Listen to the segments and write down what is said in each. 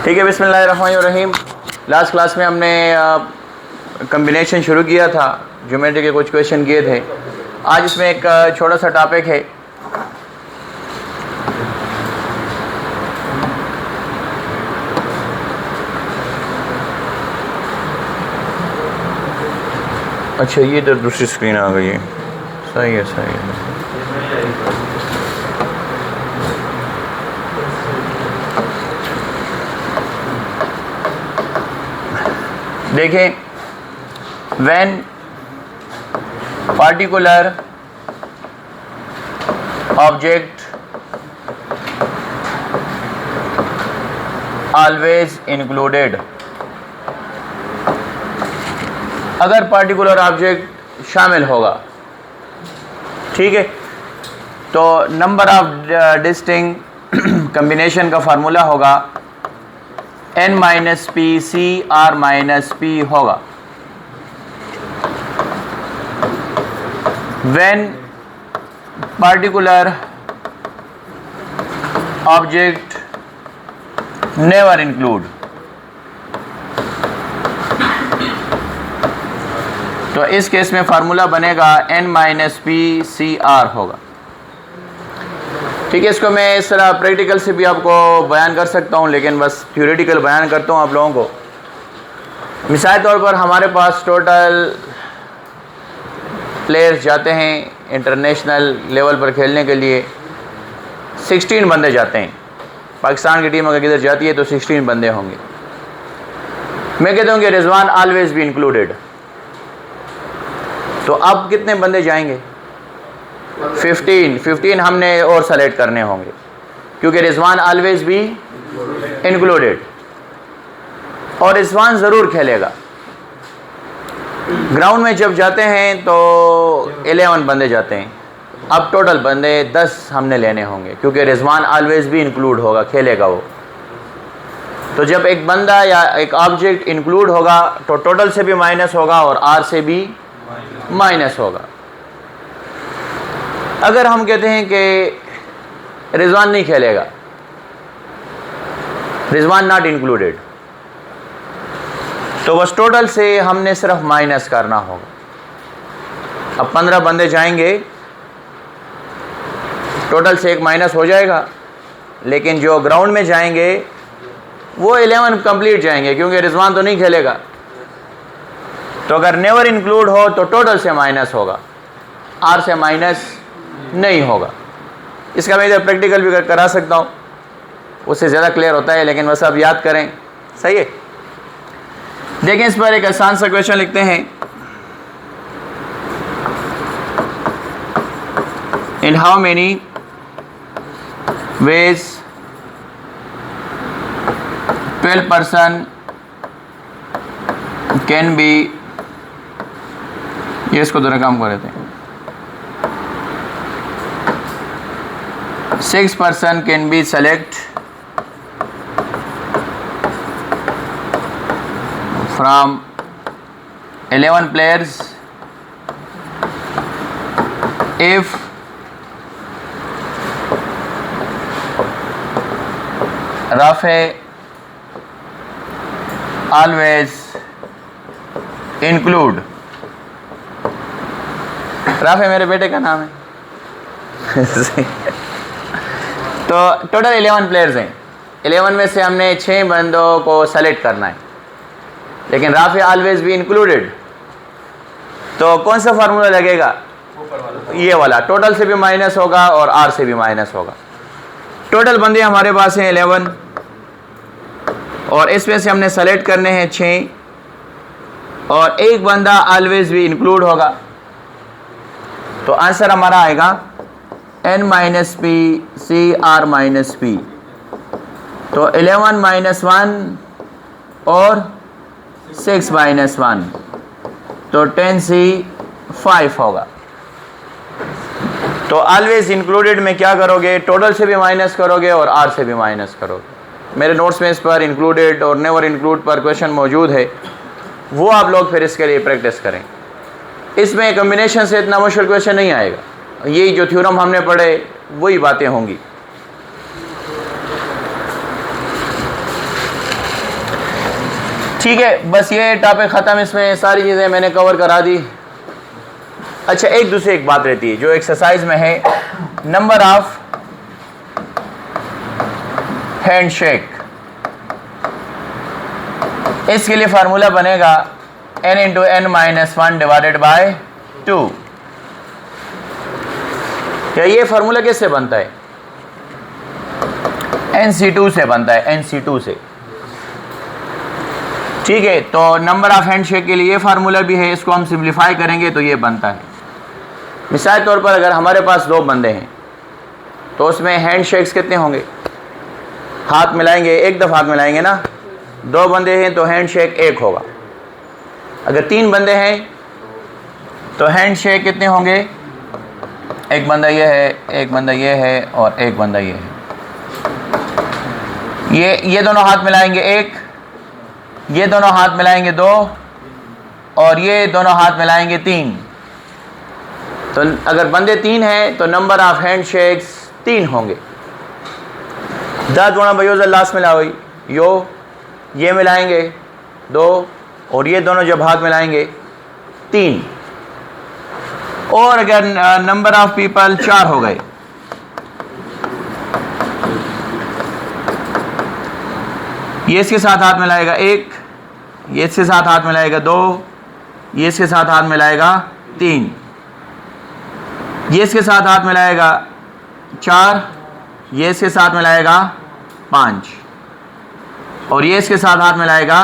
ठीक है, बिस्मिल्लाहिर्रहमानिर्रहीम। लास्ट क्लास में हमने कम्बिनेशन शुरू किया था, ज्योमेट्री के कुछ क्वेश्चन किए थे। आज इसमें एक छोटा सा टॉपिक है, अच्छा ये इधर दूसरी स्क्रीन आ गई है, सही है सही है। देखें, when particular object always included, अगर पार्टिकुलर ऑब्जेक्ट शामिल होगा, ठीक है, तो नंबर ऑफ डिस्टिंक्ट कम्बिनेशन का फार्मूला होगा n minus P C R minus P होगा। When particular object never include, तो इस केस में फार्मूला बनेगा n minus P C R होगा। ठीक है, इसको मैं इस तरह प्रैक्टिकल से भी आपको बयान कर सकता हूँ, लेकिन बस थ्योरेटिकल बयान करता हूँ आप लोगों को। मिसाल तौर पर हमारे पास टोटल प्लेयर्स जाते हैं इंटरनेशनल लेवल पर खेलने के लिए, 16 बंदे जाते हैं। पाकिस्तान की टीम अगर किधर जाती है तो 16 बंदे होंगे। मैं कहता हूँ कि रिजवान ऑलवेज बी इंक्लूडेड, तो अब कितने बंदे जाएंगे? 15 हमने और सेलेक्ट करने होंगे, क्योंकि रिजवान ऑलवेज बी इंक्लूडेड और रिजवान ज़रूर खेलेगा। ग्राउंड में जब जाते हैं तो 11 बंदे जाते हैं, अब टोटल बंदे 10 हमने लेने होंगे, क्योंकि रिजवान ऑलवेज भी इंक्लूड होगा, खेलेगा वो। तो जब एक बंदा या एक ऑब्जेक्ट इंक्लूड होगा तो टोटल से भी माइनस होगा और आर से भी माइनस होगा। अगर हम कहते हैं कि रिजवान नहीं खेलेगा, रिजवान नॉट इंक्लूडेड, तो बस टोटल से हमने सिर्फ माइनस करना होगा। अब 15 बंदे जाएंगे, टोटल से एक माइनस हो जाएगा, लेकिन जो ग्राउंड में जाएंगे वो 11 कंप्लीट जाएंगे, क्योंकि रिजवान तो नहीं खेलेगा। तो अगर नेवर इंक्लूड हो तो टोटल से माइनस होगा, आर से माइनस नहीं होगा। इसका मैं इधर प्रैक्टिकल भी करा सकता हूँ, उससे ज़्यादा क्लियर होता है, लेकिन बस आप याद करें, सही है। देखें, इस पर एक आसान सा क्वेश्चन लिखते हैं। In how many ways 12 person can be, ये इसको दोनों काम कर देते हैं। 6 person can be select from 11 players if Rafe always include, Rafe मेरे बेटे का नाम है। तो टोटल 11 प्लेयर्स हैं, 11 में से हमने 6 बंदों को सेलेक्ट करना है, लेकिन राफे ऑलवेज भी इंक्लूडेड, तो कौन सा फार्मूला लगेगा? ये वाला, टोटल से भी माइनस होगा और आर से भी माइनस होगा। टोटल बंदे हमारे पास हैं 11 और इसमें से हमने सेलेक्ट करने हैं 6 और एक बंदा ऑलवेज भी इंक्लूड होगा, तो आंसर हमारा आएगा n minus P C R minus P. तो 11 माइनस 1 और 6 माइनस 1, तो 10 सी 5 होगा। तो ऑलवेज इंक्लूडेड में क्या करोगे? टोटल से भी माइनस करोगे और आर से भी माइनस करोगे। मेरे नोट्स में इस पर इंक्लूडेड और नेवर इंक्लूड पर क्वेश्चन मौजूद है, वो आप लोग फिर इसके लिए प्रैक्टिस करें। इसमें कम्बिनेशन से इतना मुश्किल क्वेश्चन नहीं आएगा, यही जो थ्योरम हमने पढ़े वही बातें होंगी। ठीक है, बस ये टॉपिक ख़त्म, इसमें सारी चीज़ें मैंने कवर करा दी। अच्छा, एक दूसरी एक बात रहती है जो एक्सरसाइज में है, नंबर ऑफ हैंडशेक। इसके लिए फार्मूला बनेगा n into n minus 1 divided by 2। क्या ये फार्मूला कैसे बनता है? NC2 से बनता है, NC2 से। ठीक है, तो नंबर ऑफ हैंडशेक के लिए ये फार्मूला भी है, इसको हम सिंप्लीफाई करेंगे तो ये बनता है। मिसाल तौर पर अगर हमारे पास 2 बंदे हैं तो उसमें हैंडशेक्स कितने होंगे? हाथ मिलाएंगे, एक दफ़ा हाथ मिलाएंगे ना। 2 बंदे हैं तो हैंडशेक 1 होगा। अगर 3 बंदे हैं तो हैंडशेक कितने होंगे? एक बंदा ये है, एक बंदा ये है और एक बंदा ये है। ये दोनों हाथ मिलाएंगे 1, ये दोनों हाथ मिलाएंगे 2 और ये दोनों हाथ मिलाएंगे 3। तो अगर बंदे 3 हैं तो नंबर ऑफ हैंडशेक्स 3 होंगे। 10 गुणा बयोज लास्ट मिला हुई यो, ये मिलाएंगे 2 और ये दोनों जब हाथ मिलाएंगे 3। और अगर नंबर ऑफ पीपल 4 हो गए, ये इसके साथ हाथ मिलाएगा 1, ये इसके साथ हाथ मिलाएगा 2, ये इसके साथ हाथ मिलाएगा 3, ये इसके साथ हाथ मिलाएगा 4, ये इसके साथ मिलाएगा 5 और ये इसके साथ हाथ मिलाएगा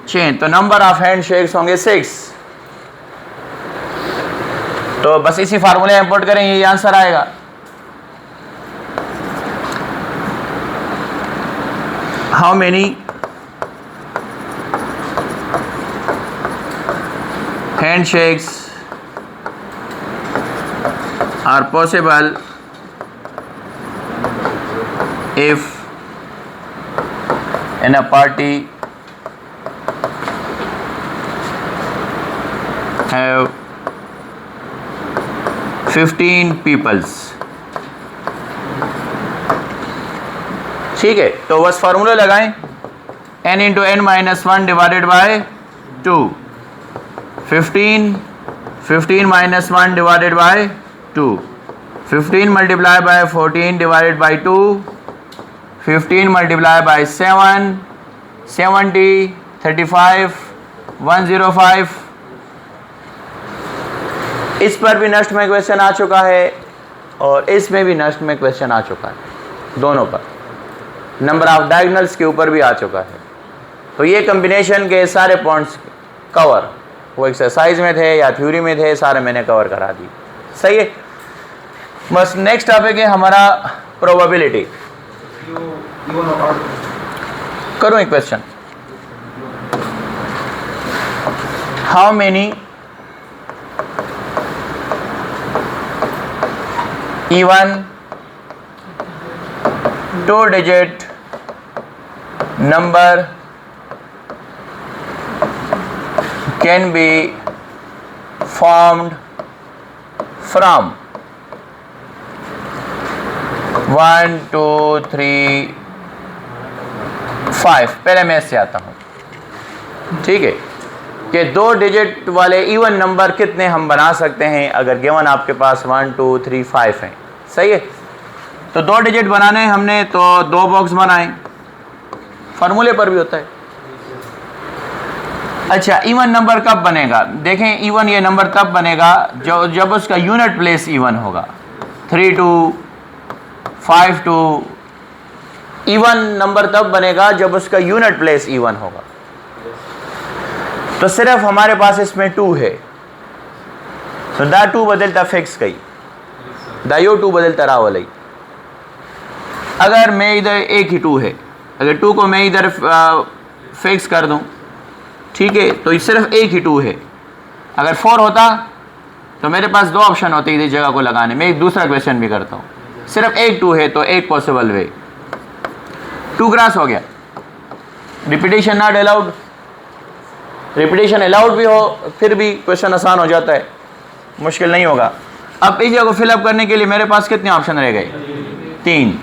6। तो नंबर ऑफ हैंडशेक्स होंगे 6। तो बस इसी फार्मूले में पुट करेंगे, ये आंसर आएगा। How many handshakes are possible if in a party have 15 peoples। ठीक है, तो बस फार्मूला लगाएं, n into n minus 1 divided by 2। 15 minus 1 divided by 2, 15 multiply by 14 divided by 2, 15 multiply by 7, 70, 35, 105। इस पर भी नष्ट में क्वेश्चन आ चुका है और इसमें भी नष्ट में क्वेश्चन आ चुका है, दोनों पर। नंबर ऑफ डायगोनल्स के ऊपर भी आ चुका है। तो ये कम्बिनेशन के सारे पॉइंट्स कवर, वो एक्सरसाइज में थे या थ्योरी में थे, सारे मैंने कवर करा दी। सही है, बस नेक्स्ट टॉपिक है हमारा प्रोबेबिलिटी। करूँ एक question, how many even 2-digit number can be formed from 1, 2, 3, 5। पहले मैं इससे आता हूँ, ठीक है, कि 2 डिजिट वाले इवन नंबर कितने हम बना सकते हैं अगर गिवन आपके पास 1, 2, 3, 5 हैं। सही है, तो 2 डिजिट बनाने हमने तो 2 बॉक्स बनाए, फार्मूले पर भी होता है। अच्छा, इवन नंबर कब बनेगा? देखें, इवन ये नंबर तब बनेगा जब उसका यूनिट प्लेस इवन होगा। 3, 2, 5, 2 इवन नंबर तब बनेगा जब उसका यूनिट प्लेस इवन होगा। तो सिर्फ हमारे पास इसमें 2 है, तो दा 2 बदलता फिक्स गई, दा यो 2 बदलता रहा वाली। अगर मैं इधर एक ही 2 है, अगर 2 को मैं इधर फिक्स कर दूं, ठीक है, तो सिर्फ एक ही 2 है। अगर 4 होता तो मेरे पास 2 ऑप्शन होते इस जगह को लगाने में। एक दूसरा क्वेश्चन भी करता हूँ, सिर्फ एक 2 है तो एक पॉसिबल वे, 2 क्रॉस हो गया। Repetition not allowed, repetition allowed भी हो फिर भी क्वेश्चन आसान हो जाता है, मुश्किल नहीं होगा। अब इस जगह को फिलअप करने के लिए मेरे पास कितने ऑप्शन रह गए? 3।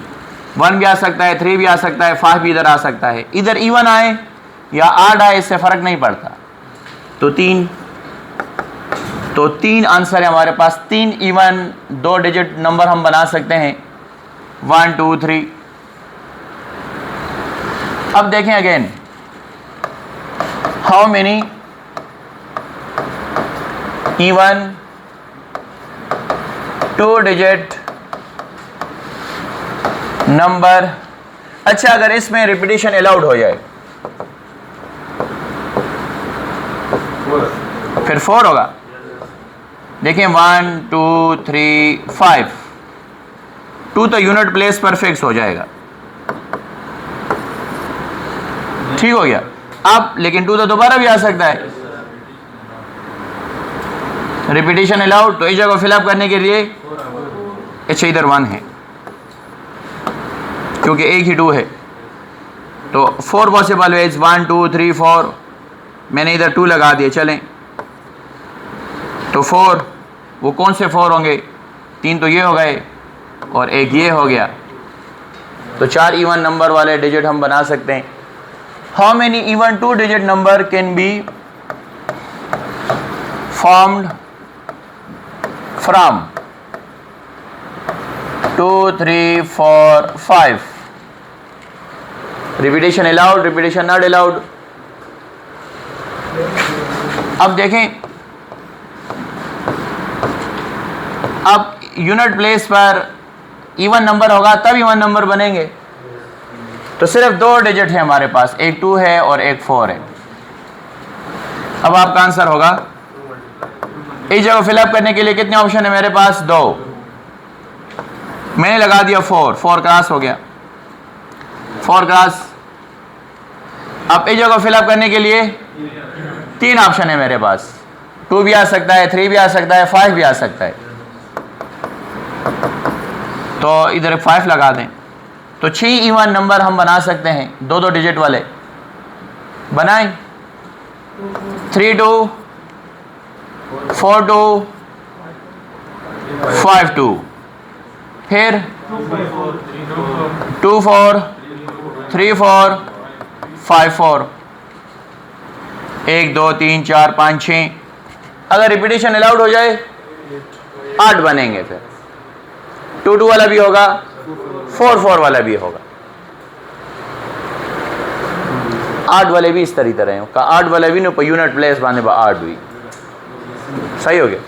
1 भी आ सकता है, 3 भी आ सकता है, 5 भी इधर आ सकता है। इधर इवन आए या 8 आए, इससे फ़र्क नहीं पड़ता। तो 3, तो 3 आंसर है हमारे पास। 3 इवन 2 डिजिट नंबर हम बना सकते हैं, 1 2 3। अब देखें again, how many even 2 digit number. अच्छा, अगर इसमें रिपीटिशन अलाउड हो जाए फिर 4 होगा। देखिए 1 2 3 5, 2 तो यूनिट प्लेस पर फिक्स हो जाएगा, ठीक हो गया। अब लेकिन 2 तो दोबारा भी आ सकता है, रिपीटिशन अलाउड। तो इस जगह फिलअप करने के लिए अच्छा इधर 1 है क्योंकि एक ही 2 है, तो 4 पॉसिबल वेज 1 2 3 4। मैंने इधर 2 लगा दिए, चलें। तो 4, वो कौन से 4 होंगे? 3 तो ये हो गए और एक ये हो गया। तो 4 इवन नंबर वाले डिजिट हम बना सकते हैं। How many even 2 digit number can be formed from 2 3 4 5? Repetition allowed, repetition not allowed. अब देखें, अब यूनिट प्लेस पर इवन नंबर होगा तब इवन नंबर बनेंगे। तो सिर्फ 2 डिजिट है हमारे पास, एक 2 है और एक 4 है। अब आपका आंसर होगा, इस जगह फिलअप करने के लिए कितने ऑप्शन है मेरे पास? 2। मैंने लगा दिया 4, 4 क्रॉस हो गया, 4 क्रॉस। अब इस जगह फिलअप करने के लिए 3 ऑप्शन है मेरे पास, 2 भी आ सकता है, 3 भी आ सकता है, 5 भी आ सकता है। तो इधर 5 लगा दें। तो 6 इवन नंबर हम बना सकते हैं, 2 डिजिट वाले बनाएं। 3 2 4 2 5 2, फिर 2 4 3 4 5 4, 1 2 3 4 5 6। अगर रिपीटिशन अलाउड हो जाए 8 बनेंगे, फिर 2 2 वाला भी होगा, 4 4 वाला भी होगा। 8 वाले भी इस तरह हो का, 8 वाले भी नहीं यूनिट प्लेस बाने 8 भी सही हो गया।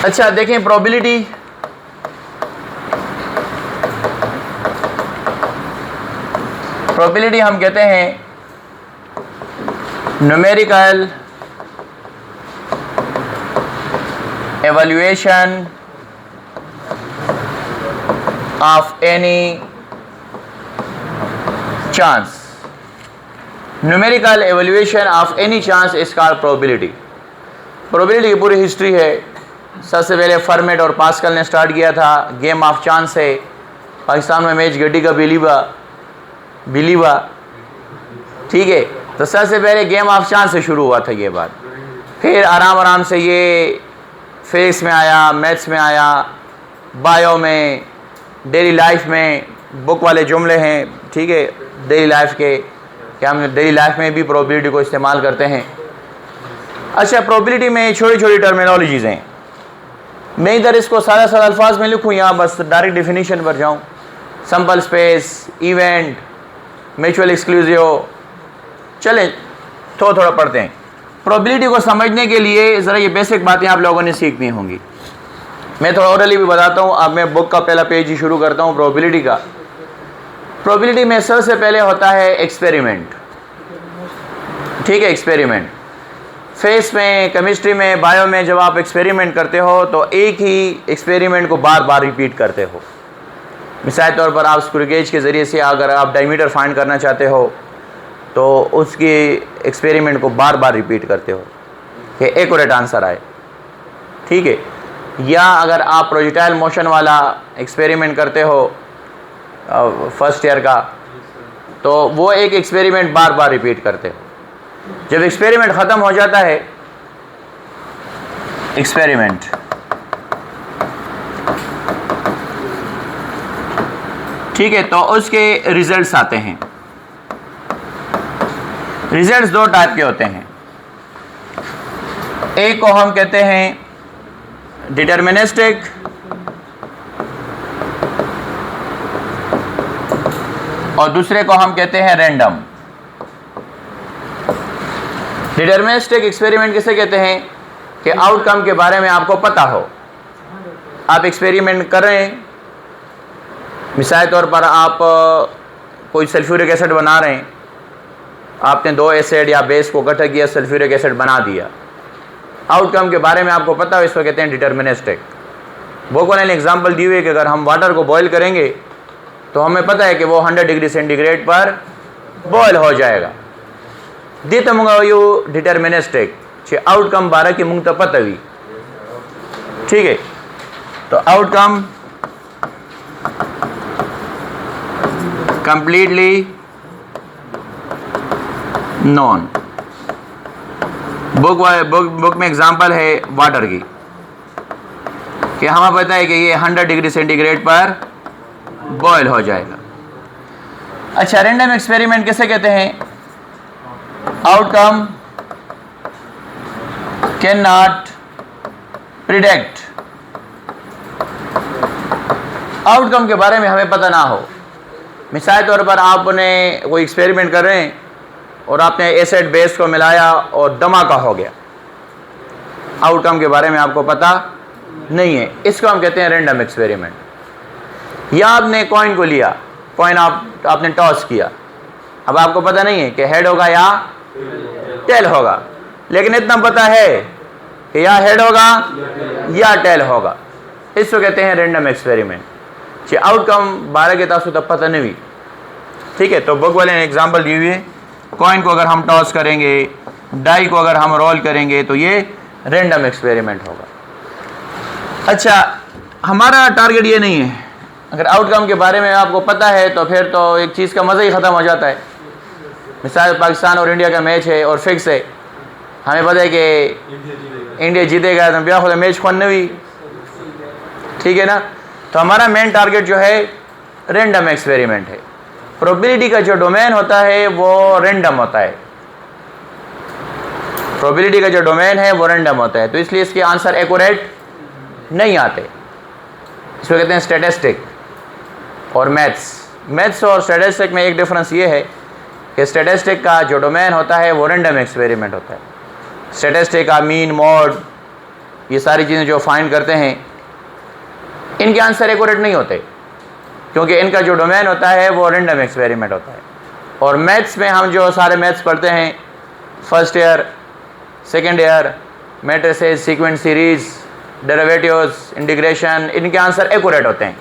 अच्छा देखें प्रोबेबिलिटी, प्रोबेबिलिटी हम कहते हैं numerical evaluation of any chance. Numerical evaluation of any chance is called probability. Probability की पूरी हिस्ट्री है। सबसे पहले फर्मेट और पास्कल ने स्टार्ट किया था, गेम ऑफ चांस है। पाकिस्तान में मैच गड्डी का बिलीवा, ठीक है। तो सबसे पहले गेम ऑफ चांस से शुरू हुआ था ये बात, फिर आराम आराम से ये फिजिक्स में आया, मैथ्स में आया, बायो में, डेली लाइफ में बुक वाले जुमले हैं, ठीक है, डेली लाइफ के, क्या हम डेली लाइफ में भी प्रोबेबिलिटी को इस्तेमाल करते हैं। अच्छा, प्रोबेबिलिटी में छोटी छोटी टर्मिनोलॉजीज़ हैं। मैं इधर इसको सारा अल्फाज में लिखूँ या बस डायरेक्ट डेफिनेशन पर जाऊँ? Sample space, event, mutual exclusive. चलें थोड़ा पढ़ते हैं। प्रोबेबिलिटी को समझने के लिए ज़रा ये बेसिक बातें आप लोगों ने सीखनी होंगी। मैं थोड़ा ओरली भी बताता हूँ। अब मैं बुक का पहला पेज ही शुरू करता हूँ प्रोबेबिलिटी का। प्रोबेबिलिटी में सबसे पहले होता है एक्सपेरिमेंट, ठीक है। एक्सपेरिमेंट फिजिक्स में, केमिस्ट्री में, बायो में जब आप एक्सपेरिमेंट करते हो तो एक ही एक्सपेरिमेंट को बार बार रिपीट करते हो। मिसाल तौर पर आप स्क्रू गेज के ज़रिए से अगर आप डायमीटर फाइंड करना चाहते हो तो उसकी एक्सपेरिमेंट को बार बार रिपीट करते हो कि एक्यूरेट आंसर आए, ठीक है। या अगर आप प्रोजेक्टाइल मोशन वाला एक्सपेरिमेंट करते हो फर्स्ट ईयर का, तो वो एक एक्सपेरिमेंट बार बार रिपीट करते हो। जब एक्सपेरिमेंट ख़त्म हो जाता है, एक्सपेरिमेंट ठीक है, तो उसके रिजल्ट्स आते हैं। रिजल्ट्स दो टाइप के होते हैं, एक को हम कहते हैं डिटर्मिनिस्टिक और दूसरे को हम कहते हैं रैंडम। डिटर्मिनिस्टिक एक्सपेरिमेंट किसे कहते हैं कि आउटकम के बारे में आपको पता हो, आप एक्सपेरिमेंट कर रहे हैं, मिसाल तौर पर आप कोई सल्फ्यूरिक एसिड बना रहे हैं, आपने दो एसिड या बेस को इकट्ठा किया, सल्फ्यूरिक एसिड बना दिया, आउटकम के बारे में आपको पता हो, इसको कहते हैं डिटर्मिनिस्टिक। बोकोल ने एग्जांपल दी हुई है कि अगर हम वाटर को बॉईल करेंगे तो हमें पता है कि वो 100 डिग्री सेंटीग्रेड पर बॉयल हो जाएगा। दी तमुगा यू डिटर्मिनिस्टिक छे आउटकम बारह की मुंग तो पता हुई, ठीक है। तो आउटकम कंप्लीटली नॉन। बुक में एग्जांपल है वाटर की कि हमें पता है कि ये 100 डिग्री सेंटीग्रेड पर बॉयल हो जाएगा। अच्छा, रैंडम एक्सपेरिमेंट किसे कहते हैं? Outcome can not predict, outcome के बारे में हमें पता ना हो। मिसाल तौर पर आपने कोई एक्सपेरिमेंट कर रहे हैं और आपने एसिड बेस को मिलाया और धमाका हो गया, आउटकम के बारे में आपको पता नहीं है, इसको हम कहते हैं रैंडम एक्सपेरिमेंट। या आपने कॉइन को लिया, कॉइन आपने टॉस किया, अब आपको पता नहीं है कि हेड होगा या टेल होगा, लेकिन इतना पता है कि या हेड होगा या टेल होगा, इसको कहते हैं रैंडम एक्सपेरिमेंट। आउटकम 12 के तासु तब पता नहीं हुई, ठीक है। तो बुक वाले ने एग्जांपल दी हुई है, कॉइन को अगर हम टॉस करेंगे, डाई को अगर हम रोल करेंगे तो ये रैंडम एक्सपेरिमेंट होगा। अच्छा, हमारा टारगेट ये नहीं है, अगर आउटकम के बारे में आपको पता है तो फिर तो एक चीज़ का मज़ा ही ख़त्म हो जाता है। मिसाल पाकिस्तान और इंडिया का मैच है और फिक्स है, हमें पता है कि इंडिया जीतेगा, तो ब्याह खुदा मैच खोने हुई, ठीक है ना। तो हमारा मेन टारगेट जो है रैंडम एक्सपेरिमेंट है। प्रोबेबिलिटी का जो डोमेन होता है वो रैंडम होता है, प्रोबेबिलिटी का जो डोमेन है वो रैंडम होता है, तो इसलिए इसके आंसर एक्यूरेट नहीं आते। इसको कहते हैं स्टैटिस्टिक और मैथ्स और स्टैटिस्टिक में एक डिफरेंस ये है कि स्टैटिस्टिक का जो डोमेन होता है वो रैंडम एक्सपेरिमेंट होता है। स्टैटिस्टिक का मीन, मोड, ये सारी चीज़ें जो फाइंड करते हैं, इनके आंसर एक्यूरेट नहीं होते क्योंकि इनका जो डोमेन होता है वो रैंडम एक्सपेरिमेंट होता है। और मैथ्स में हम जो सारे मैथ्स पढ़ते हैं, first year, second year, matrices, sequence series, derivatives, integration, इनके आंसर एक्यूरेट होते हैं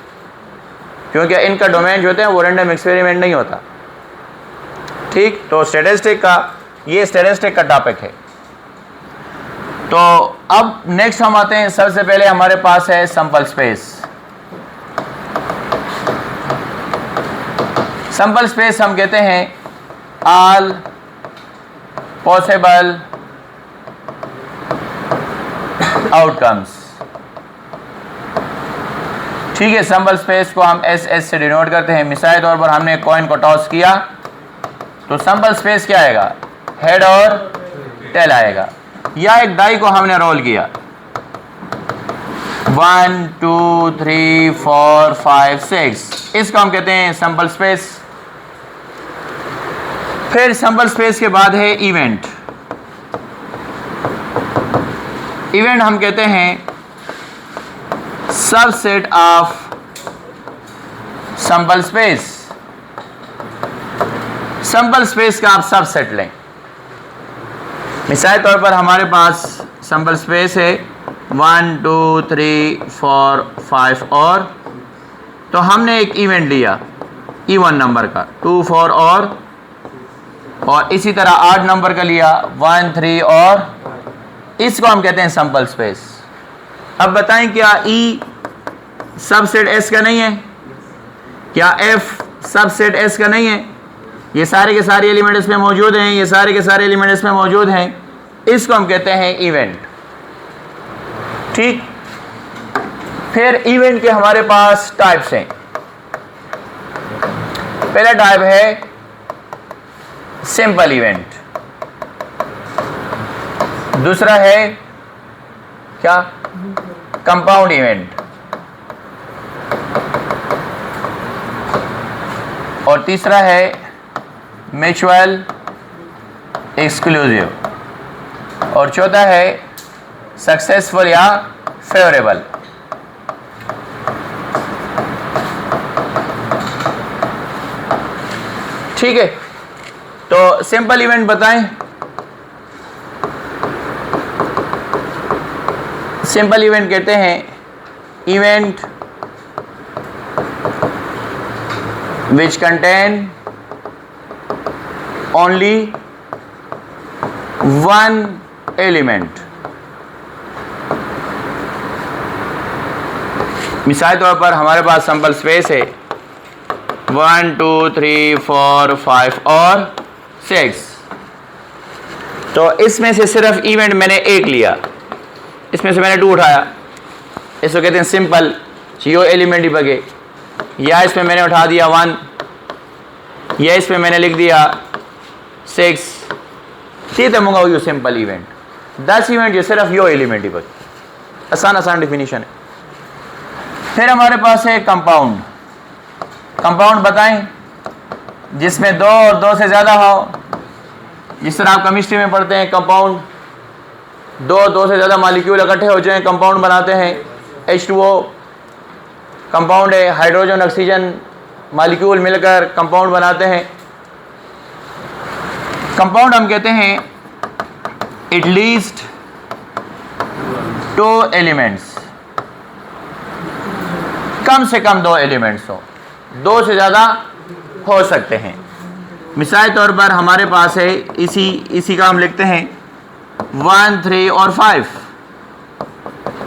क्योंकि इनका डोमेन जो होते हैं वो रैंडम एक्सपेरिमेंट नहीं होता, ठीक। तो स्टैटिस्टिक का, ये स्टैटिस्टिक का टॉपिक है। तो अब नेक्स्ट हम आते हैं, सबसे पहले हमारे पास है सैंपल स्पेस। सैंपल स्पेस हम कहते हैं ऑल पॉसिबल आउटकम्स, ठीक है। सैंपल स्पेस को हम एस से डिनोट करते हैं। मिसाल तौर पर हमने कॉइन को टॉस किया तो सैंपल स्पेस क्या आएगा? हेड और टेल आएगा। या एक डाई को हमने रोल किया, 1 2 3 4 5 6, इसको हम कहते हैं सैंपल स्पेस। फिर सैंपल स्पेस के बाद है इवेंट। इवेंट हम कहते हैं subset of sample space. Sample space का आप सबसेट लें। मिसाल तौर पर हमारे पास सैंपल स्पेस है 1 2 3 4 5 और, तो हमने एक इवेंट लिया इवन नंबर का 2 4 और इसी तरह 8 नंबर का लिया 1 3 और, इसको हम कहते हैं सैंपल स्पेस। अब बताएं क्या ई सबसेट एस का नहीं है? क्या एफ सबसेट एस का नहीं है? ये सारे के सारे एलिमेंट इसमें मौजूद हैं, ये सारे के सारे एलिमेंट इसमें मौजूद हैं, इसको हम कहते हैं इवेंट, ठीक। फिर इवेंट के हमारे पास टाइप्स हैं। पहला टाइप है सिंपल इवेंट। दूसरा है क्या, कंपाउंड इवेंट, और तीसरा है म्यूचुअल एक्सक्लूसिव, और चौथा है सक्सेसफुल या फेवरेबल। ठीक है, तो सिंपल इवेंट बताएं। सिंपल इवेंट कहते हैं event which contain only one element। मिसाल तौर पर हमारे पास सैंपल स्पेस है 1 2 3 4 5 और 6, तो इसमें से सिर्फ इवेंट मैंने एक लिया, इसमें से मैंने 2 उठाया, इसको कहते हैं सिंपल, यो एलिमेंट ही बगे, या इसमें मैंने उठा दिया 1, या इसमें मैंने लिख दिया 6, ठीक है, मंगा यो सिंपल इवेंट। 10 इवेंट ये सिर्फ यो एलिमेंट ही बगे, आसान डिफिनीशन है। फिर हमारे पास है कंपाउंड। कंपाउंड बताएं जिसमें 2 और 2 से ज़्यादा हो, जिस तरह आप केमिस्ट्री में पढ़ते हैं कंपाउंड, 2 से ज़्यादा मॉलिक्यूल इकट्ठे हो जाएं कंपाउंड बनाते हैं। H2O कंपाउंड है, हाइड्रोजन ऑक्सीजन मॉलिक्यूल मिलकर कंपाउंड बनाते हैं। कंपाउंड हम कहते हैं एट लीस्ट 2 एलिमेंट्स, कम से कम 2 एलिमेंट्स हो, 2 से ज़्यादा हो सकते हैं। मिसाल तौर पर हमारे पास है इसी का हम लिखते हैं 1 3 और 5,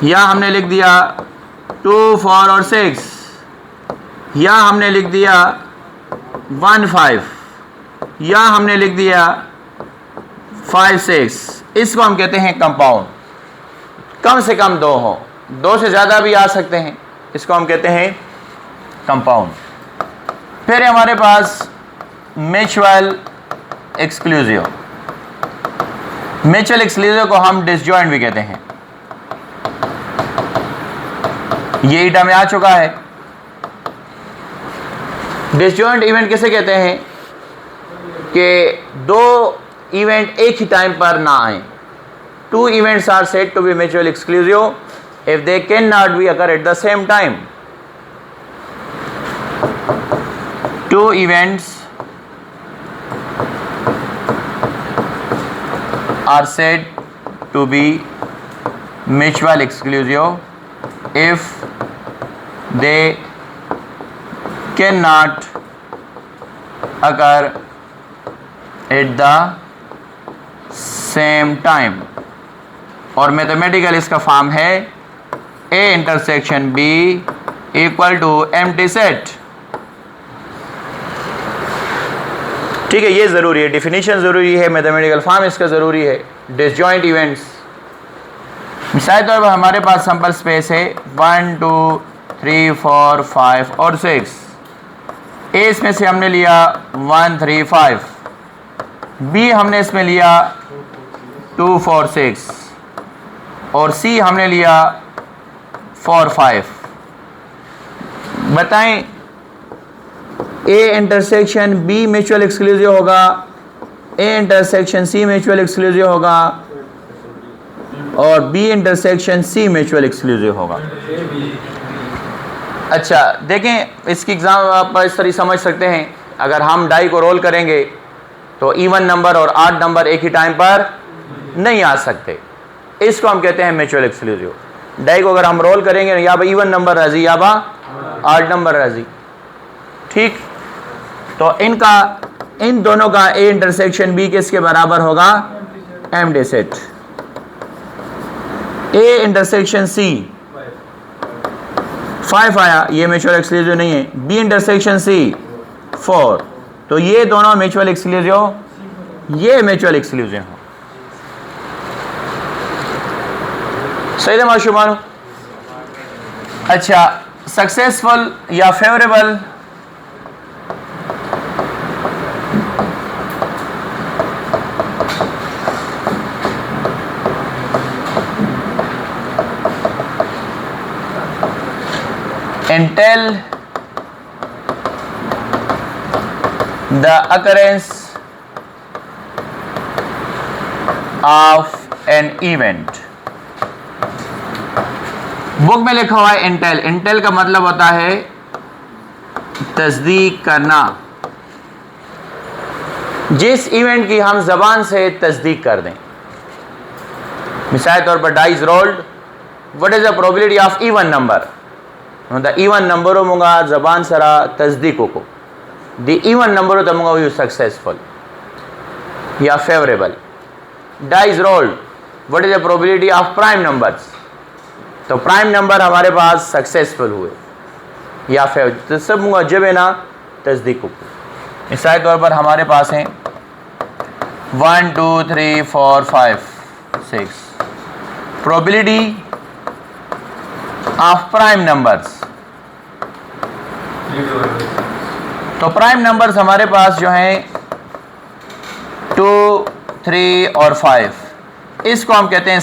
या हमने लिख दिया 2 4 और 6, या हमने लिख दिया 1 5, या हमने लिख दिया 5 6। इसको हम कहते हैं कंपाउंड, कम से कम 2 हो, 2 से ज़्यादा भी आ सकते हैं, इसको हम कहते हैं कंपाउंड। फिर हमारे पास म्यूचुअल एक्सक्लूसिव। म्यूचुअल एक्सक्लूसिव को हम डिसजॉइंट भी कहते हैं। ये ईटा में आ चुका है। डिसजॉइंट इवेंट किसे कहते हैं कि 2 इवेंट एक ही टाइम पर ना आए। 2 events are said to be mutually exclusive if they cannot be occur at the same time. 2 events are said to be mutually exclusive if they cannot occur at the same time, और mathematical इसका form है A intersection B equal to empty set. ठीक है, ये ज़रूरी है, definition ज़रूरी है, मैथमेटिकल फॉर्म इसका ज़रूरी है। डिसजॉइंट इवेंट्स, मिसाल तौर पर हमारे पास सैंपल स्पेस है 1 2 3 4 5 और 6। ए इसमें से हमने लिया 1 3 5, बी हमने इसमें लिया 2 4 6, और सी हमने लिया 4 5। बताएं A intersection B mutual exclusive होगा, A intersection C mutual exclusive होगा, और B intersection C mutual exclusive होगा। अच्छा देखें, इसकी एग्जाम आप इस तरह समझ सकते हैं, अगर हम डाई को रोल करेंगे तो इवन नंबर और ऑड नंबर एक ही टाइम पर नहीं आ सकते, इसको हम कहते हैं म्यूचुअल एक्सक्लूसिव। डाई को अगर हम रोल करेंगे या बा इवन नंबर राजी या बा ऑड नंबर राजी, ठीक, तो इन दोनों का ए इंटरसेक्शन बी किसके बराबर होगा, empty set. A intersection C 5 आया, ये म्यूचुअल एक्सक्लूसिव नहीं है। बी इंटरसेक्शन सी 4, तो ये दोनों म्यूचुअल एक्सक्लूसिव, ये म्यूचुअल एक्सक्लूसिव हो। सही है माशूमानो। अच्छा, सक्सेसफुल या favourable, entail the occurrence of an event। Book में लिखा हुआ है इंटेल। इंटेल का मतलब होता है तस्दीक करना, जिस इवेंट की हम जबान से तस्दीक कर दें। मिसाल तौर पर dice rolled, what is the probability of even number? The even नंबरों मुंगा जबान सरा तस्दीकों को, द इवन नंबरों तमुंगा यू सक्सेसफुल या फेवरेबल। Dice rolled, what is the probability of prime numbers? तो प्राइम नंबर हमारे पास सक्सेसफुल हुए या फेवर, तो सब मुंगा जब है ना तस्दीकों को। मिसाल तौर पर हमारे पास हैं 1 2 3 4 5 6 प्रोबेबिलिटी ऑफ प्राइम नंबर्स। तो प्राइम नंबर्स हमारे पास जो हैं 2 3 और 5, इसको हम कहते हैं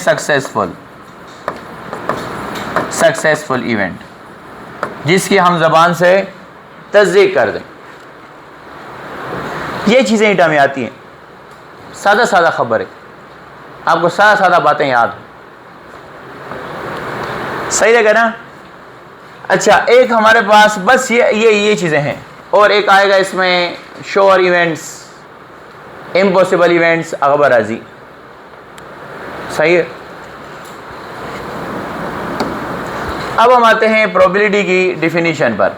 सक्सेसफुल इवेंट, जिसकी हम जबान से तस्दीक कर दें। ये चीज़ें ईटा में आती हैं, सादा सादा खबर है, आपको सादा सादा बातें याद हो, सही रहेगा ना। अच्छा, एक हमारे पास बस ये चीज़ें हैं, और एक आएगा इसमें श्योर इवेंट्स, इम्पॉसिबल इवेंट्स, अखबर राजी। सही है। अब हम आते हैं प्रोबेबिलिटी की डिफिनीशन पर।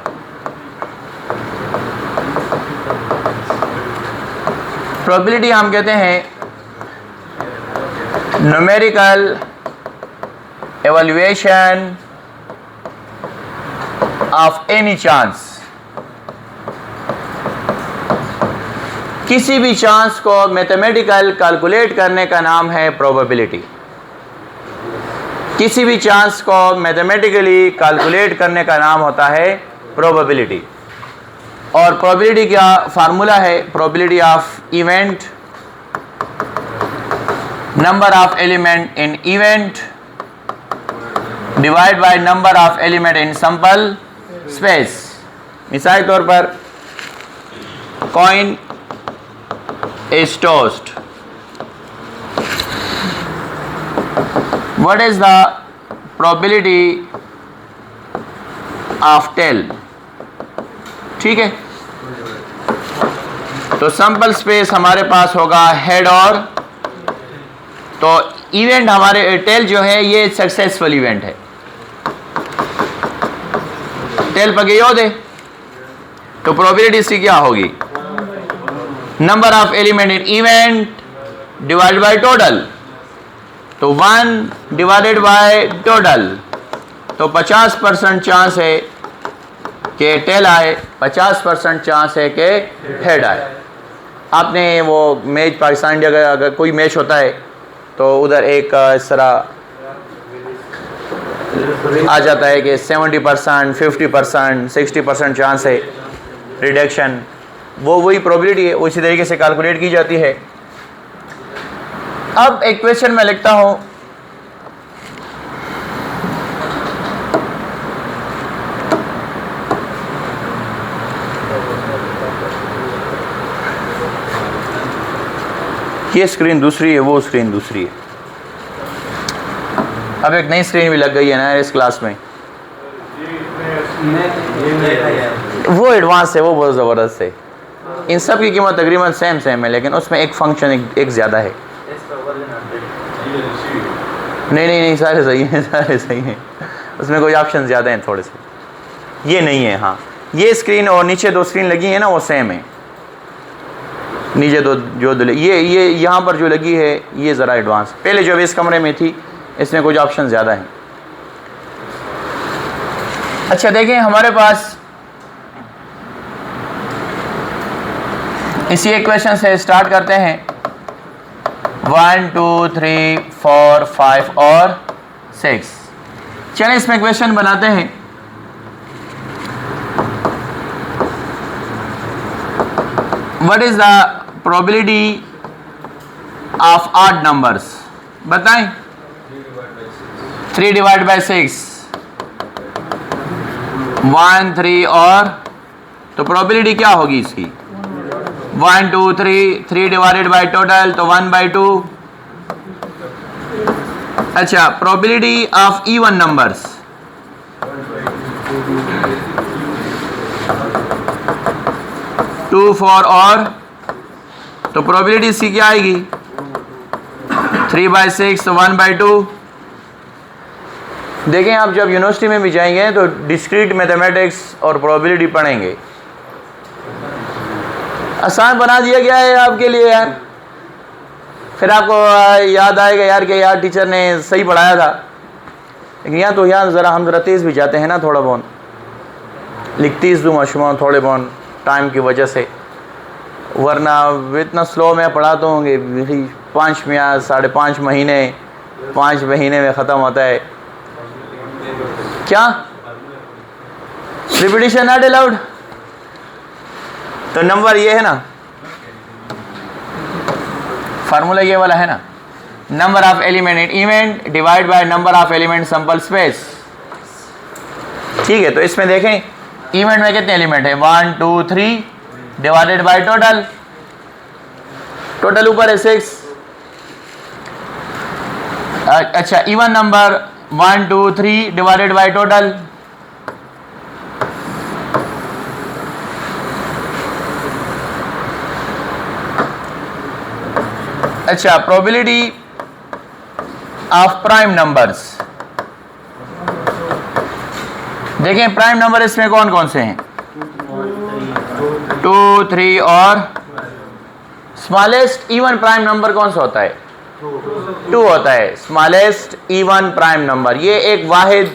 प्रोबेबिलिटी हम कहते हैं न्यूमेरिकल एवल्यूएशन ऑफ एनी चांस। किसी भी चांस को मैथमेटिकल कैलकुलेट करने का नाम है प्रोबेबिलिटी। किसी भी चांस को मैथमेटिकली कैलकुलेट करने का नाम होता है प्रोबेबिलिटी। और प्रोबेबिलिटी का फार्मूला है probability of event, number of element in event divide by number of element in sample space. मिसाल के तौर पर coin is tossed, what is the probability of tail? ठीक है, तो सैंपल स्पेस हमारे पास होगा हेड, और तो इवेंट हमारे टेल जो है ये सक्सेसफुल इवेंट है। टेल पके याद है, तो प्रोबेबिलिटी इसकी क्या होगी? Number of element in event divided by total, तो 1 डिवाइडेड बाय टोटल, तो 50% चांस है कि टेल आए, 50% चांस है कि हेड आए। आपने वो मैच पाकिस्तान इंडिया का अगर कोई मैच होता है तो उधर एक इस तरह आ जाता है कि 70%, 50%, 60% चांस है रिडक्शन, वही प्रोबेबिलिटी है, उसी तरीके से कैलकुलेट की जाती है। अब एक क्वेश्चन मैं लिखता हूं, ये स्क्रीन दूसरी है, वो स्क्रीन दूसरी है। अब एक नई स्क्रीन भी लग गई है ना इस क्लास में, वो एडवांस है, वो बहुत ज़बरदस्त है। इन सब की कीमत तकरीबन सेम है, लेकिन उसमें एक फंक्शन एक ज़्यादा है। नहीं, सारे सही हैं, सारे सही हैं, उसमें कोई ऑप्शन ज़्यादा हैं थोड़े से। ये नहीं है, हाँ ये स्क्रीन और नीचे 2 स्क्रीन लगी है ना वो सेम है। नीचे ये यहाँ पर जो लगी है ये ज़रा एडवांस, पहले जो इस कमरे में थी इसमें कुछ ऑप्शन ज़्यादा हैं। अच्छा देखें, हमारे पास इसी इक्वेशन से स्टार्ट करते हैं। 1 2 3 4 5 और 6। चलिए इसमें इक्वेशन बनाते हैं। What is the probability of odd numbers? बताएं। 3 डिवाइड बाय 6 1 3 और तो प्रोबेबिलिटी क्या होगी इसकी 1 2 3 डिवाइडेड बाय टोटल तो 1/2। अच्छा प्रोबेबिलिटी ऑफ इवन नंबर्स 2 4 और तो प्रोबेबिलिटी इसकी क्या आएगी 3/6 तो 1/2। देखें आप जब यूनिवर्सिटी में भी जाएंगे तो डिस्क्रीट मैथमेटिक्स और प्रोबेबिलिटी पढ़ेंगे, आसान बना दिया गया है आपके लिए यार। फिर आपको याद आएगा यार कि यार टीचर ने सही पढ़ाया था, लेकिन यहाँ तो यार हम तेज़ भी जाते हैं ना थोड़ा बहुत, लिखती इस माशूमा थोड़े बहुत टाइम की वजह से, वरना इतना स्लो में पढ़ाते होंगे 5 या 5.5 महीने 5 महीने में ख़त्म होता है। क्या रिपीटिशन नॉट अलाउड? तो नंबर ये है ना, फार्मूला ये वाला है ना, number of element in event divide by number of element sample space. ठीक है, तो इसमें देखें इवेंट में कितने एलिमेंट है 1 2 3 डिवाइडेड बाय टोटल, टोटल ऊपर है 6। अच्छा even number 1 2 3 divided by total, अच्छा प्रोबेबिलिटी ऑफ प्राइम नंबर्स। देखें प्राइम नंबर इसमें कौन कौन से हैं 2 3 और स्मॉलेस्ट इवन प्राइम नंबर कौन सा होता है 2 होता है। स्मॉलेस्ट इवन प्राइम नंबर, ये एक वाहिद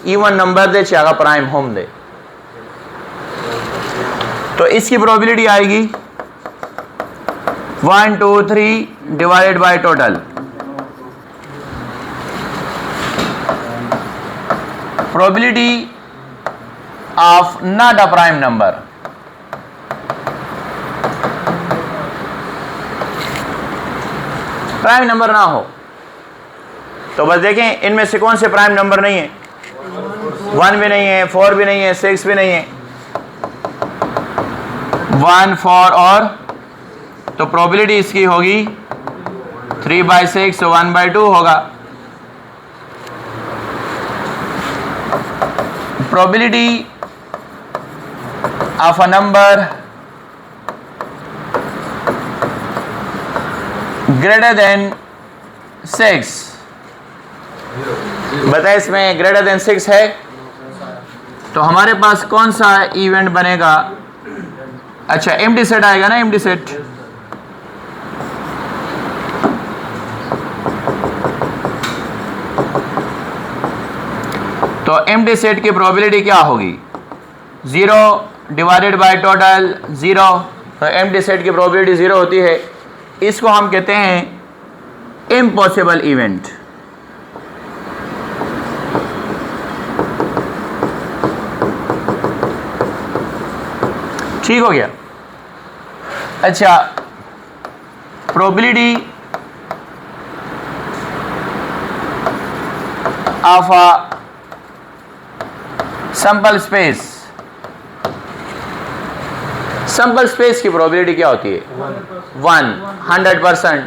इवन नंबर दे चाहे प्राइम होम दे, तो इसकी प्रोबेबिलिटी आएगी 1 2 3 divided by total. Probability of not a prime number, prime number ना हो तो बस देखें इनमें से कौन से प्राइम नंबर नहीं है, 1 भी नहीं है, 4 भी नहीं है, 6 भी नहीं है, 1 4 और तो प्रोबेबिलिटी इसकी होगी 3/6 तो 1/2 होगा। Probability of a number greater than 6, बताए इसमें ग्रेटर देन 6 है तो हमारे पास कौन सा इवेंट बनेगा। अच्छा एम्प्टी सेट आएगा ना, एम्प्टी सेट, तो एम्प्टी सेट की प्रोबेबिलिटी क्या होगी 0 डिवाइडेड बाय टोटल 0, तो एम्प्टी सेट की प्रोबेबिलिटी 0 होती है। इसको हम कहते हैं इम्पॉसिबल इवेंट। ठीक हो गया। अच्छा probability of a sample space, sample space की प्रोबेबिलिटी क्या होती है 100%।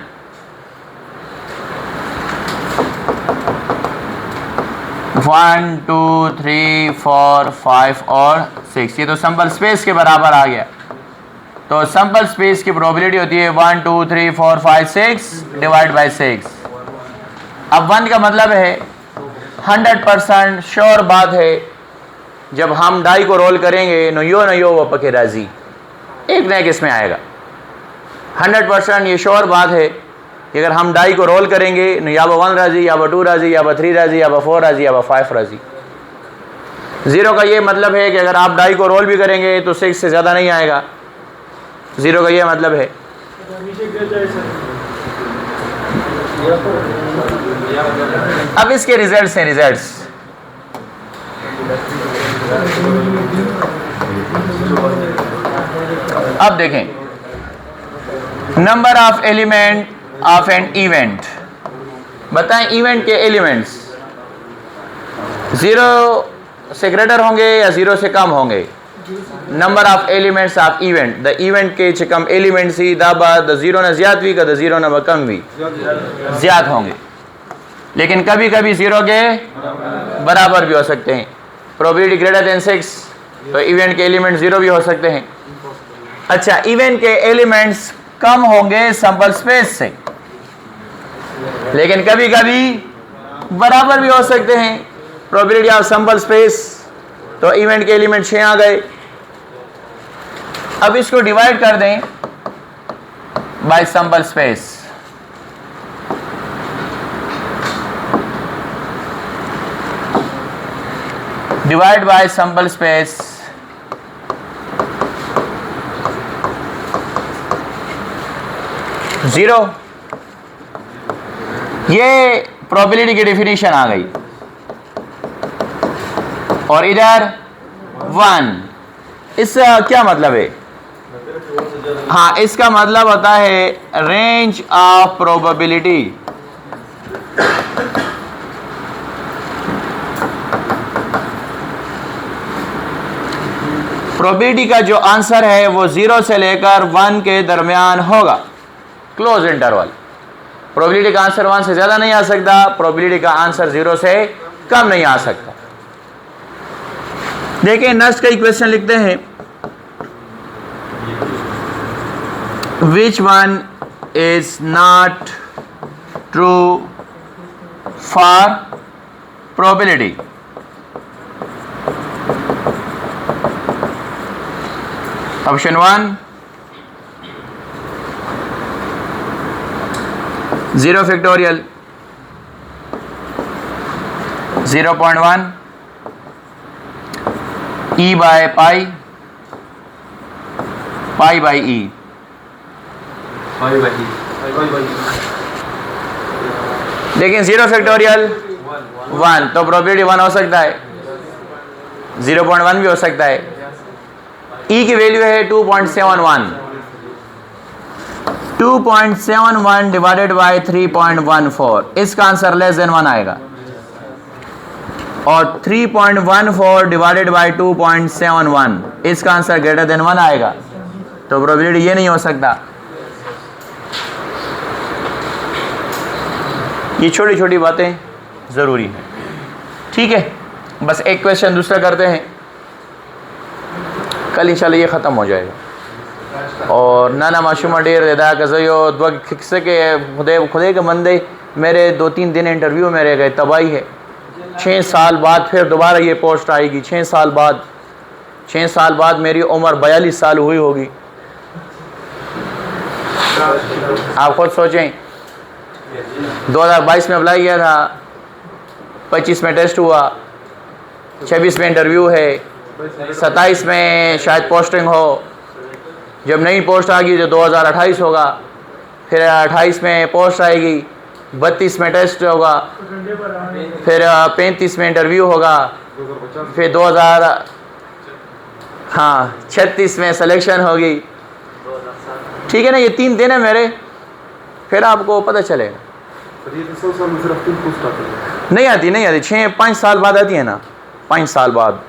वन 2 3 4 5 और 6, ये तो सैंपल स्पेस के बराबर आ गया। तो सैंपल स्पेस की प्रोबेबिलिटी होती है 1 2 3 4 5 6 डिवाइड बाय 6। अब 1 का मतलब है 100% श्योर बात है, जब हम डाई को रोल करेंगे न यो वो पके राजी, एक न एक इसमें आएगा। 100% ये श्योर बात है कि अगर हम डाई को रोल करेंगे न या 1 राजी या 2 राजी या 3 राजी या 4 राजी या 5 राजी। 0 का ये मतलब है कि अगर आप डाई को रोल भी करेंगे तो 6 से ज़्यादा नहीं आएगा, 0 का ये मतलब है। अब इसके रिजल्ट्स हैं, रिजल्ट्स अब देखें number of element of an event, बताएं इवेंट के एलिमेंट्स 0 से ग्रेटर होंगे या 0 से कम होंगे? Number of elements of event, the event के चकम एलिमेंट्स ही द 0 ने ज़्यादा भी का द 0 ने कम भी ज़्यादा होंगे, लेकिन कभी कभी 0 के बराबर भी हो सकते हैं। प्रोबेबिलिटी ग्रेटर देन 6, तो इवेंट के एलिमेंट 0 भी हो सकते हैं। अच्छा, इवेंट के एलिमेंट्स कम होंगे सैंपल स्पेस से, लेकिन कभी कभी बराबर भी हो सकते हैं। प्रोबेबिलिटी ऑफ सैंपल स्पेस, तो इवेंट के एलिमेंट 6 आ गए। अब इसको डिवाइड कर दें bye sample space. Divide by sample space, zero. ये प्रोबेबिलिटी की डेफिनेशन आ गई, और इधर 1। इसका क्या मतलब है? हाँ, इसका मतलब होता है रेंज ऑफ प्रोबेबिलिटी। प्रोबेबिलिटी का जो आंसर है वो 0 से लेकर 1 के दरमियान होगा, क्लोज इंटरवल। प्रोबेबिलिटी का आंसर 1 से ज़्यादा नहीं आ सकता, प्रोबेबिलिटी का आंसर 0 से कम नहीं आ सकता। देखिए नेक्स्ट का क्वेश्चन लिखते हैं, which one is not true for probability? Option 1 0 factorial, 0.1 e by pi, pi by E. लेकिन 0 फैक्टोरियल 1, तो प्रोबेबिलिटी 1 हो सकता है, 0.1 भी हो सकता है। ई की वैल्यू है 2.71, 2.71 डिवाइडेड बाय 3.14, इसका आंसर लेस देन 1 आएगा। और 3.14 डिवाइडेड बाय 2.71, इसका आंसर ग्रेटर देन 1 आएगा। तो प्रोबेबिलिटी ये नहीं हो सकता। ये छोटी छोटी बातें ज़रूरी हैं, ठीक है। बस एक क्वेश्चन दूसरा करते हैं, कल इंशाल्लाह ये ख़त्म हो जाएगा। और नाना माशूमा डेर रेदा कज़यो खिक्से के खुदे के बंदे मेरे 2-3 दिन इंटरव्यू में रह गए, तबाही है। 6 साल बाद फिर दोबारा ये पोस्ट आएगी, 6 साल बाद। 6 साल बाद मेरी उम्र 42 साल हुई होगी। आप खुद सोचें, 2022 में अप्लाई किया था, 25 में टेस्ट हुआ, 26 में इंटरव्यू है, 27 में शायद पोस्टिंग हो। जब नई पोस्ट आ गई तो 2028 होगा, फिर 28 में पोस्ट आएगी, 32 में टेस्ट होगा, फिर 35 में इंटरव्यू होगा, फिर 36 में सिलेक्शन होगी। ठीक है ना, ये 3 दिन है मेरे, फिर आपको पता चलेगा। नहीं आती 5 साल बाद आती है ना, 5 साल बाद,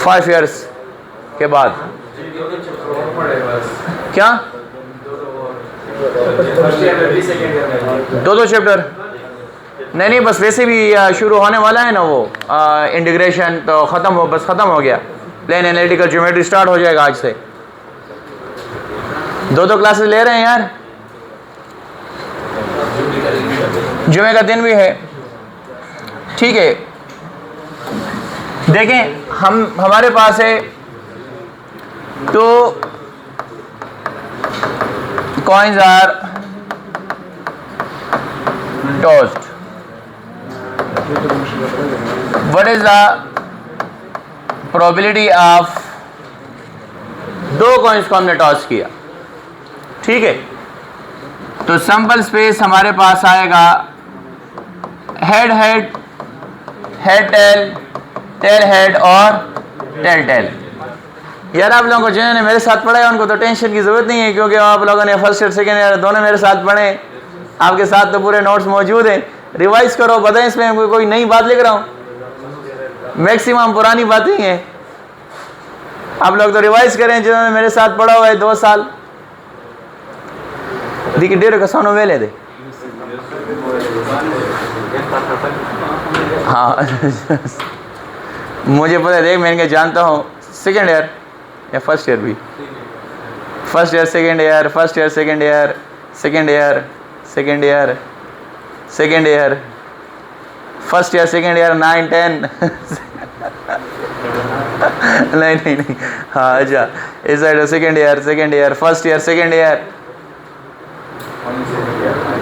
5 इयर्स के बाद। क्या 2 चैप्टर? नहीं, बस वैसे भी शुरू होने वाला है ना वो इंटीग्रेशन, तो ख़त्म हो गया। प्लेन एनालिटिकल ज्योमेट्री स्टार्ट हो जाएगा आज से। 2 क्लासेस ले रहे हैं यार, जुमे का दिन भी है, ठीक है। देखें, हमारे पास है 2 coins are tossed. What is the probability of 2 coins को हमने टॉस किया, ठीक है। तो सैंपल स्पेस हमारे पास आएगा head head, head tail, tail head और टेल टेल। यार आप लोगों को जिन्होंने मेरे साथ पढ़ा है उनको तो टेंशन की ज़रूरत नहीं है, क्योंकि आप लोगों ने फर्स्ट ईयर सेकेंड ईयर दोनों मेरे साथ पढ़े, आपके साथ तो पूरे नोट्स मौजूद हैं। रिवाइज करो, बताएं इसमें कोई नई बात लिख रहा हूँ? मैक्सिमम पुरानी बातें हैं। आप लोग तो रिवाइज करें जिन्होंने मेरे साथ पढ़ा हुआ है 2 साल। देखिए डेढ़ का सोनो वेले दे। हाँ मुझे पता है, देख मैं इनके जानता हूँ। सेकेंड ईयर या फर्स्ट ईयर भी, first year second year, first year second year, second year second year, second year, first year second year 9 10 नहीं हाँ अच्छा इस side second year first year second year,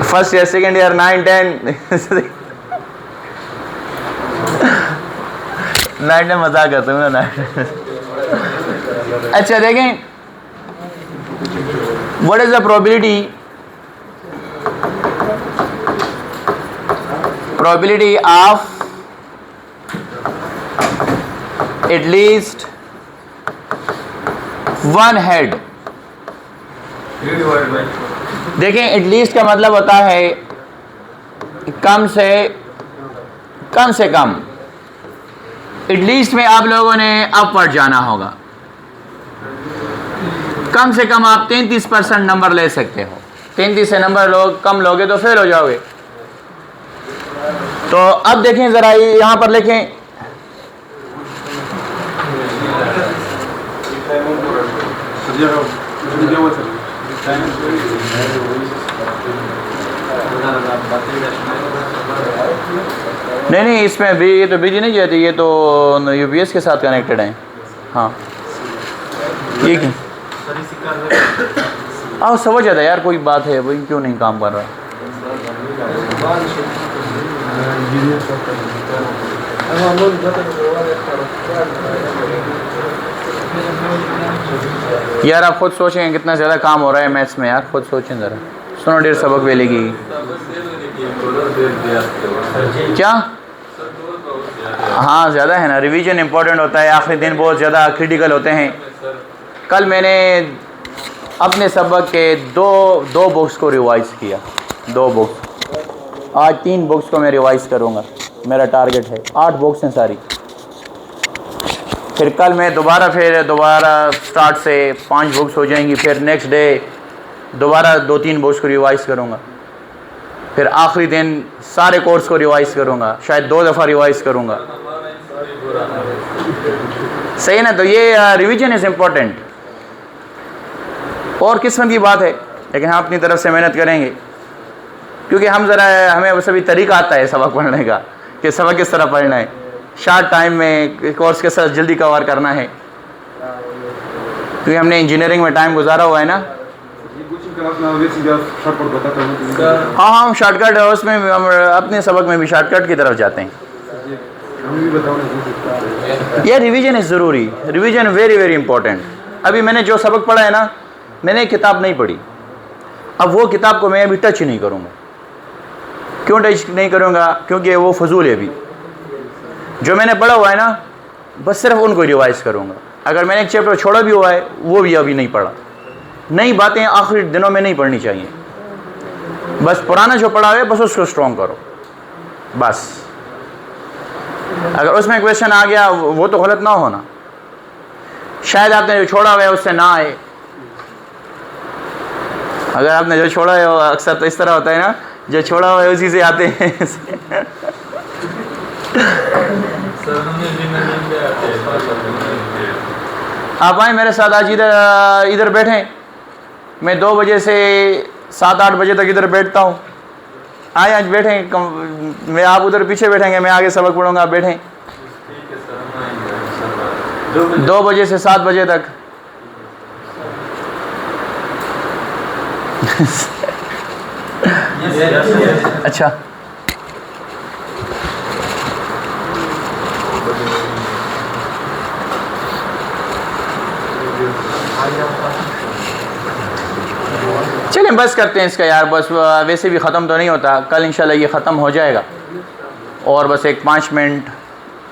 first year second year 9 10 night में मजाक करते हूँ ना। अच्छा देखें, what is the probability of at least one head. देखें एटलीस्ट का मतलब होता है कम से कम। एटलीस्ट में आप लोगों ने अपवर्ड जाना होगा। कम से कम आप 33% नंबर ले सकते हो। 33 से नंबर कम लोगे तो फेल हो जाओगे। तो अब देखें जरा, यहां पर लिखें नहीं इसमें भी ये तो बिजी नहीं जाती, ये तो यूपीएस के साथ कनेक्टेड है। हाँ ठीक है। आओ समझ आता है यार, कोई बात है वही क्यों नहीं काम कर रहा। यार आप खुद सोचें कितना ज़्यादा काम हो रहा है मैथ्स में, यार खुद सोचें ज़रा। सुनो डेढ़ सबक वेलेगी क्या? हाँ ज़्यादा है ना, रिवीजन इंपॉर्टेंट होता है। आखिरी दिन बहुत ज़्यादा क्रिटिकल होते हैं। कल मैंने अपने सबक के दो बुक्स को रिवाइज़ किया, 2 बुक्स। आज 3 बुक्स को मैं रिवाइज़ करूँगा, मेरा टारगेट है। 8 बुक्स हैं सारी। फिर कल मैं दोबारा स्टार्ट से 5 बुक्स हो जाएंगी। फिर नेक्स्ट डे दोबारा 2-3 बुक्स को रिवाइज़ करूँगा। फिर आखिरी दिन सारे कोर्स को रिवाइज़ करूँगा, शायद 2 दफ़ा रिवाइज़ करूँगा। सही ना? तो ये रिवीजन इज़ इम्पोर्टेंट। और किस्मत की बात है, लेकिन हम अपनी तरफ से मेहनत करेंगे, क्योंकि हमें सभी तरीका आता है सबक पढ़ने का कि सबक किस तरह पढ़ना है, शॉर्ट टाइम में कोर्स के साथ जल्दी कवर करना है, क्योंकि हमने इंजीनियरिंग में टाइम गुजारा हुआ है ना। हाँ शॉर्टकट है, उसमें हम अपने सबक में भी शॉर्टकट की तरफ जाते हैं। यह रिवीजन इज़ ज़रूरी, रिवीजन वेरी वेरी इंपॉर्टेंट। अभी मैंने जो सबक पढ़ा है ना, मैंने एक किताब नहीं पढ़ी। अब वो किताब को मैं अभी टच नहीं करूँगा। क्यों टच नहीं करूँगा? क्योंकि वो फजूल है। अभी जो मैंने पढ़ा हुआ है ना, बस सिर्फ उनको रिवाइज़ करूँगा। अगर मैंने एक चैप्टर छोड़ा भी हुआ है, वो भी अभी नहीं पढ़ा। नई बातें आखिरी दिनों में नहीं पढ़नी चाहिए। बस पुराना जो पढ़ा है बस उसको स्ट्रॉन्ग करो बस। अगर उसमें क्वेश्चन आ गया वो तो गलत ना होना। शायद आपने जो छोड़ा हुआ है उससे ना आए। अगर आपने जो छोड़ा है, अक्सर तो इस तरह होता है ना, जो छोड़ा हुआ है उसी से आते हैं। आप आए मेरे साथ आज, इधर बैठें। मैं 2 बजे से 7-8 बजे तक इधर बैठता हूँ। आए आज बैठें। मैं आप उधर पीछे बैठेंगे, मैं आगे सबक पढ़ूँगा, आप बैठें। 2 बजे से 7 बजे तक। अच्छा चलें बस करते हैं इसका यार। बस वैसे भी ख़त्म तो नहीं होता। कल इंशाल्लाह ये ख़त्म हो जाएगा। और बस एक 5 मिनट